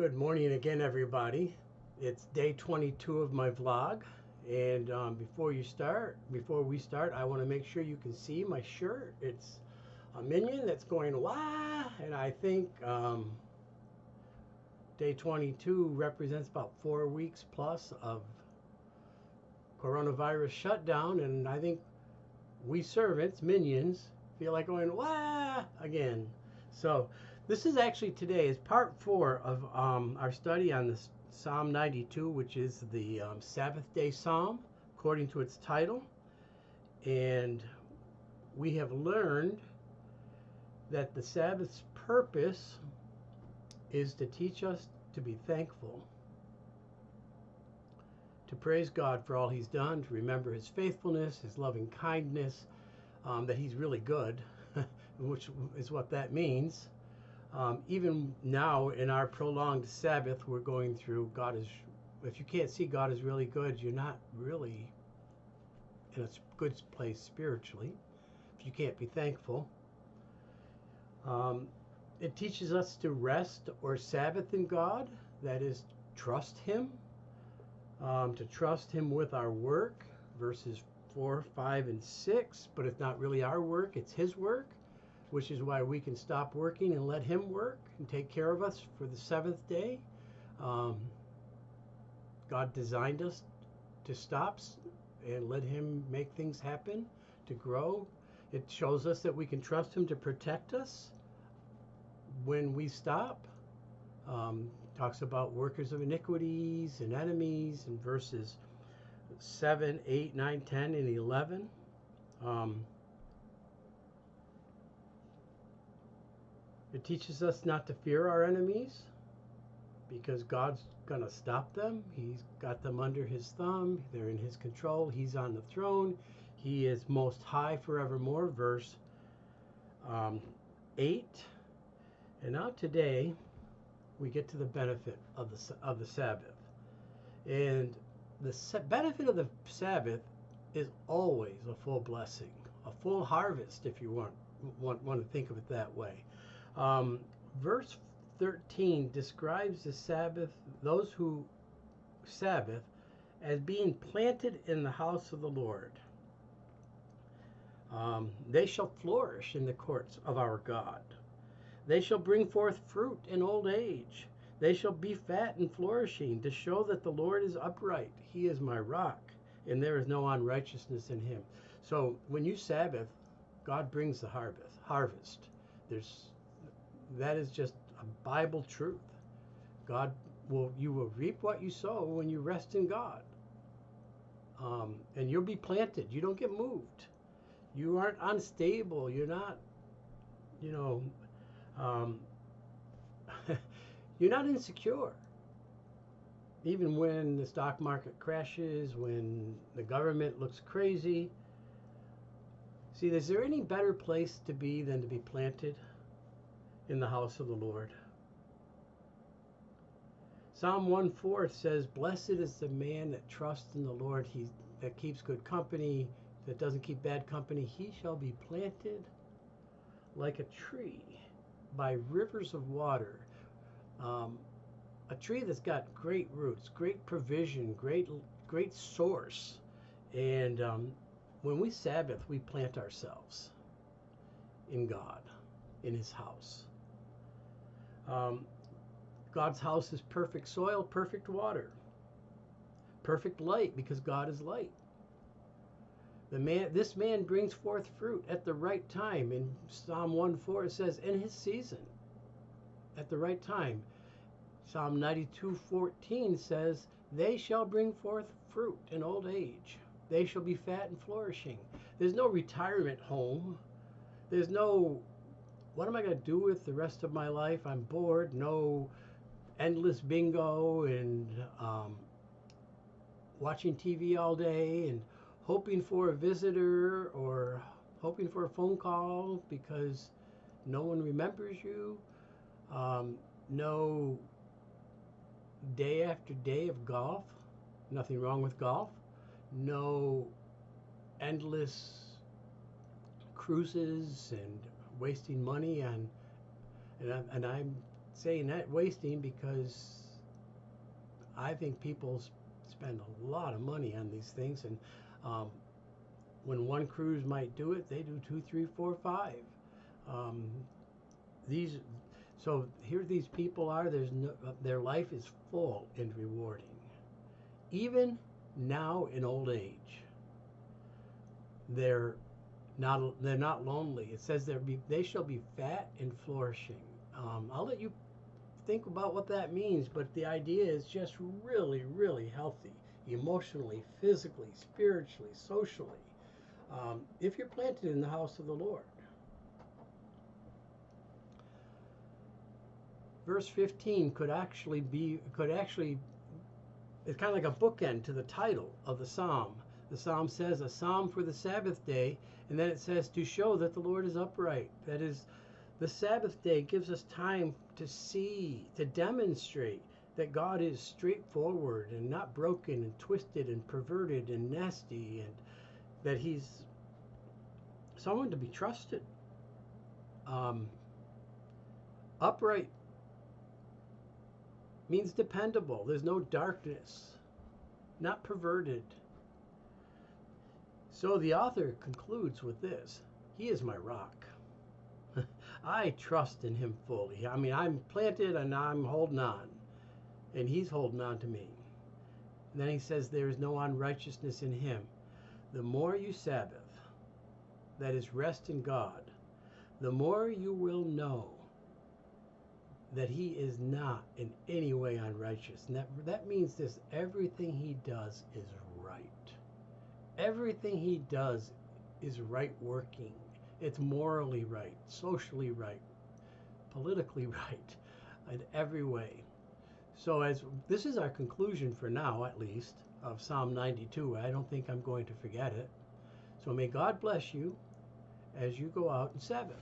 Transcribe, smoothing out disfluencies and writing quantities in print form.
Good morning again, everybody. It's day 22 of my vlog, and before we start, I want to make sure you can see my shirt. It's a minion that's going wah, and I think day 22 represents about 4 weeks plus of coronavirus shutdown, and I think we servants, minions, feel like going wah again. So this is actually today is part 4 of our study on this Psalm 92, which is the Sabbath day psalm according to its title. And we have learned that the Sabbath's purpose is to teach us to be thankful, to praise God for all he's done, to remember his faithfulness, his loving kindness, that he's really good, which is what that means. Even now in our prolonged Sabbath, we're going through, if you can't see God is really good, you're not really in a good place spiritually, if you can't be thankful. It teaches us to rest or Sabbath in God, that is, trust him, to trust him with our work, verses 4, 5, and 6, but it's not really our work, it's his work, which is why we can stop working and let him work and take care of us for the seventh day. God designed us to stop and let him make things happen, to grow. It shows us that we can trust him to protect us when we stop. Talks about workers of iniquities and enemies in verses 7, 8, 9, 10, and 11. It teaches us not to fear our enemies because God's going to stop them. He's got them under his thumb. They're in his control. He's on the throne. He is most high forevermore, verse 8. And now today we get to the benefit of the Sabbath. And the benefit of the Sabbath is always a full blessing, a full harvest, if you want to think of it that way. Verse 13 describes the Sabbath, those who Sabbath, as being planted in the house of the Lord. They shall flourish in the courts of our God. They shall bring forth fruit in old age. They shall be fat and flourishing, to show that the Lord is upright. He is my rock, and there is no unrighteousness in him. So when you Sabbath, God brings the harvest. That is just a Bible truth. You will reap what you sow when you rest in God. And you'll be planted. You don't get moved. You aren't unstable. You're not, you're not insecure. Even when the stock market crashes, when the government looks crazy. See, is there any better place to be than to be planted in the house of the Lord? Psalm 1:4 says, "Blessed is the man that trusts in the Lord, that keeps good company, that doesn't keep bad company. He shall be planted like a tree by rivers of water." A tree that's got great roots, great provision, great source. And when we Sabbath, we plant ourselves in God, in his house. God's house is perfect soil, perfect water, perfect light, because God is light. This man brings forth fruit at the right time. In Psalm 1:4 it says, in his season, at the right time. Psalm 92:14 says, they shall bring forth fruit in old age. They shall be fat and flourishing. There's no retirement home. There's no, what am I going to do with the rest of my life? I'm bored. No endless bingo and watching TV all day and hoping for a visitor or hoping for a phone call because no one remembers you. No day after day of golf. Nothing wrong with golf. No endless cruises and wasting money on, and I'm saying that wasting because I think people spend a lot of money on these things, and um, when one cruise might do it, they do 2, 3, 4, 5. Um, these, so here these people are. Their life is full and rewarding, even now in old age. They're not lonely. It says they shall be fat and flourishing. I'll let you think about what that means, but the idea is just really, really healthy, emotionally, physically, spiritually, socially. If you're planted in the house of the Lord. Verse 15 it's kind of like a bookend to the title of the psalm. The psalm says a psalm for the Sabbath day, and then it says to show that the Lord is upright. That is, the Sabbath day gives us time to see, to demonstrate that God is straightforward and not broken and twisted and perverted and nasty, and that He's someone to be trusted. Upright means dependable. There's no darkness, not perverted. So the author concludes with this: He is my rock. I trust in Him fully. I mean, I'm planted and I'm holding on, and He's holding on to me. And then he says, there is no unrighteousness in Him. The more you Sabbath, that is, rest in God, the more you will know that He is not in any way unrighteous. And that means this: everything He does is right. Everything He does is right working. It's morally right, socially right, politically right, in every way. So as this is our conclusion for now, at least, of Psalm 92. I don't think I'm going to forget it. So may God bless you as you go out and Sabbath.